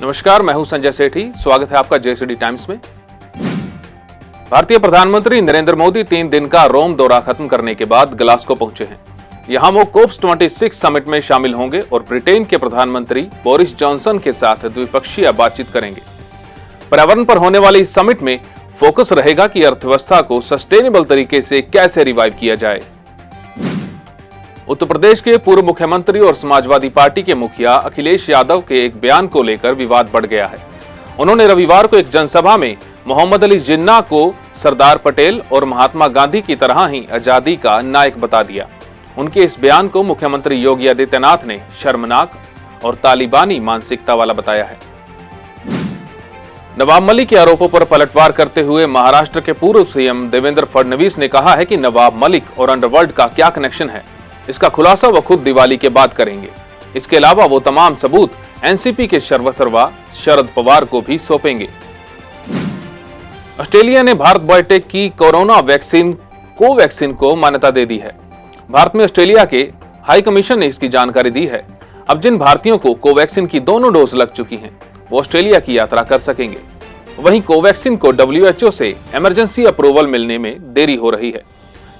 नमस्कार, मैं हूं संजय सेठी। स्वागत है आपका जेसीडी टाइम्स में। भारतीय प्रधानमंत्री नरेंद्र मोदी 3 दिन का रोम दौरा खत्म करने के बाद ग्लासगो पहुंचे हैं। यहां वो कोप्स 26 समिट में शामिल होंगे और ब्रिटेन के प्रधानमंत्री बोरिस जॉनसन के साथ द्विपक्षीय बातचीत करेंगे। पर्यावरण पर होने वाली इस समिट में फोकस रहेगा कि अर्थव्यवस्था को सस्टेनेबल तरीके से कैसे रिवाइव किया जाए। उत्तर प्रदेश के पूर्व मुख्यमंत्री और समाजवादी पार्टी के मुखिया अखिलेश यादव के एक बयान को लेकर विवाद बढ़ गया है। उन्होंने रविवार को एक जनसभा में मोहम्मद अली जिन्ना को सरदार पटेल और महात्मा गांधी की तरह ही आजादी का नायक बता दिया। उनके इस बयान को मुख्यमंत्री योगी आदित्यनाथ ने शर्मनाक और तालिबानी मानसिकता वाला बताया है। नवाब मलिक के आरोपों पर पलटवार करते हुए महाराष्ट्र के पूर्व सीएम देवेंद्र फडणवीस ने कहा है कि नवाब मलिक और अंडरवर्ल्ड का क्या कनेक्शन है, इसका खुलासा वो खुद दिवाली के बाद करेंगे। इसके अलावा वो तमाम सबूत एनसीपी के सर्वसर्वा शरद पवार को भी सौंपेंगे। ऑस्ट्रेलिया ने भारत बायोटेक की कोरोना वैक्सीन कोवैक्सीन को मान्यता दे दी है। भारत में ऑस्ट्रेलिया के हाई कमीशन ने इसकी जानकारी दी है। अब जिन भारतीयों को कोवैक्सीन की दोनों डोज लग चुकी हैं, वो ऑस्ट्रेलिया की यात्रा कर सकेंगे। वहीं कोवैक्सीन को WHO से इमरजेंसी अप्रूवल मिलने में देरी हो रही है,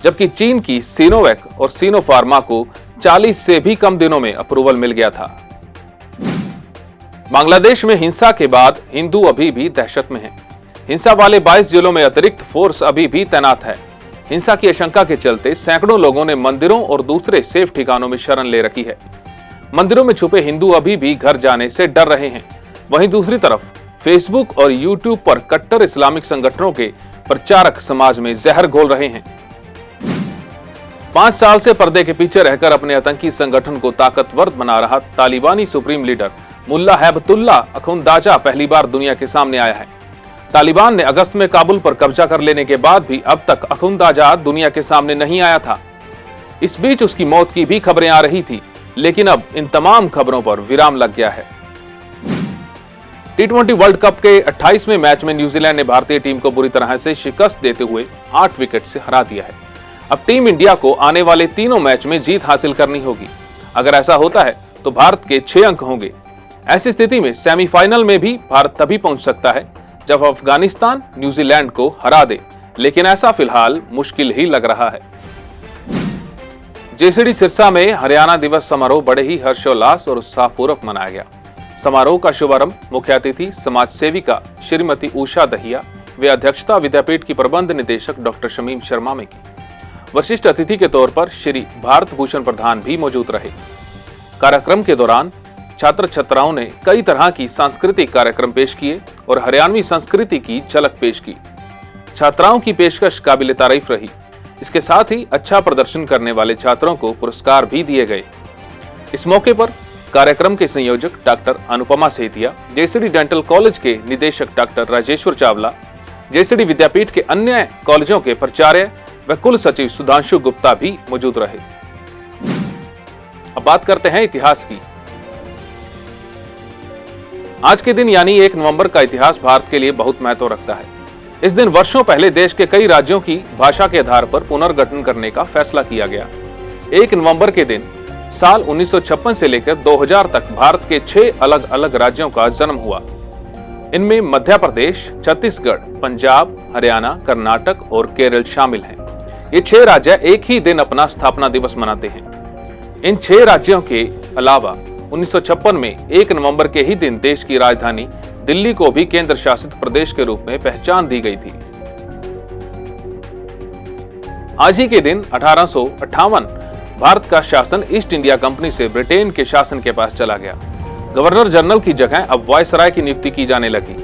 जबकि चीन की सिनोवैक और सिनोफार्मा को 40 से भी कम दिनों में अप्रूवल मिल गया था। बांग्लादेश में हिंसा के बाद हिंदू अभी भी दहशत में हैं। हिंसा वाले 22 जिलों में अतिरिक्त फोर्स अभी भी तैनात है। हिंसा की आशंका के चलते सैकड़ों लोगों ने मंदिरों और दूसरे सेफ ठिकानों में शरण ले रखी है। मंदिरों में छुपे हिंदू अभी भी घर जाने से डर रहे हैं। वहीं दूसरी तरफ फेसबुक और यूट्यूब पर कट्टर इस्लामिक संगठनों के प्रचारक समाज में जहर घोल रहे हैं। 5 साल से पर्दे के पीछे रहकर अपने आतंकी संगठन को ताकतवर बना रहा तालिबानी सुप्रीम लीडर मुल्ला हैबतुल्ला अखुंदाजा पहली बार दुनिया के सामने आया है। तालिबान ने अगस्त में काबुल पर कब्जा कर लेने के बाद भी अब तक अखुंदाजा दुनिया के सामने नहीं आया था। इस बीच उसकी मौत की भी खबरें आ रही थी, लेकिन अब इन तमाम खबरों पर विराम लग गया है। T20 वर्ल्ड कप के 28वें मैच में न्यूजीलैंड ने भारतीय टीम को बुरी तरह से शिकस्त देते हुए 8 विकेट से हरा दिया है। अब टीम इंडिया को आने वाले तीनों मैच में जीत हासिल करनी होगी। अगर ऐसा होता है तो भारत के 6 अंक होंगे। ऐसी स्थिति में सेमीफाइनल में भी भारत तभी पहुंच सकता है जब अफगानिस्तान न्यूजीलैंड को हरा दे, लेकिन ऐसा फिलहाल मुश्किल ही लग रहा है। जेसीडी सिरसा में हरियाणा दिवस समारोह बड़े ही हर्षोल्लास और उत्साहपूर्वक मनाया गया। समारोह का शुभारंभ मुख्य अतिथि समाज सेविका श्रीमती उषा दहिया व अध्यक्षता विद्यापीठ की प्रबंध निदेशक डॉक्टर शमीम शर्मा में की। वरिष्ठ अतिथि के तौर पर श्री भारत भूषण प्रधान भी मौजूद रहे। कार्यक्रम के दौरान छात्र छात्राओं ने कई तरह की सांस्कृतिक कार्यक्रम पेश किए और हरियाणवी संस्कृति की झलक पेश की। छात्राओं की पेशकश काबिले तारीफ रही। इसके साथ ही अच्छा प्रदर्शन करने वाले छात्रों को पुरस्कार भी दिए गए। इस मौके पर कार्यक्रम के संयोजक doctor Anupama Setia, जेसीडी dental college के निदेशक डॉक्टर राजेश्वर चावला, जेसीडी विद्यापीठ के अन्य कॉलेजों के प्राचार्य व कुल सचिव सुधांशु गुप्ता भी मौजूद रहे। अब बात करते हैं इतिहास की। आज के दिन यानी 1 नवंबर का इतिहास भारत के लिए बहुत महत्व रखता है। इस दिन वर्षों पहले देश के कई राज्यों की भाषा के आधार पर पुनर्गठन करने का फैसला किया गया। 1 नवंबर के दिन साल 1956 से लेकर 2000 तक भारत के 6 अलग अलग राज्यों का जन्म हुआ। इनमें मध्य प्रदेश, छत्तीसगढ़, पंजाब, हरियाणा, कर्नाटक और केरल शामिल हैं। ये 6 राज्य एक ही दिन अपना स्थापना दिवस मनाते हैं। इन 6 राज्यों के अलावा 1956 में 1 नवंबर के ही दिन देश की राजधानी दिल्ली को भी केंद्र शासित प्रदेश के रूप में पहचान दी गई थी। आज ही के दिन 1858 भारत का शासन ईस्ट इंडिया कंपनी से ब्रिटेन के शासन के पास चला गया। गवर्नर जनरल की जगह अब वायसराय की नियुक्ति की जाने लगी।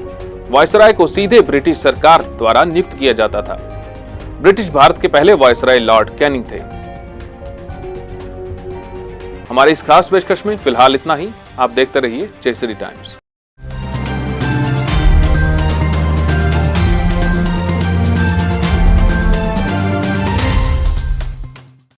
वायसराय को सीधे ब्रिटिश सरकार द्वारा नियुक्त किया जाता था। ब्रिटिश भारत के पहले वायसराय लॉर्ड कैनिंग थे। हमारे इस खास पेशकश में फिलहाल इतना ही। आप देखते रहिए जेसीडी टाइम्स।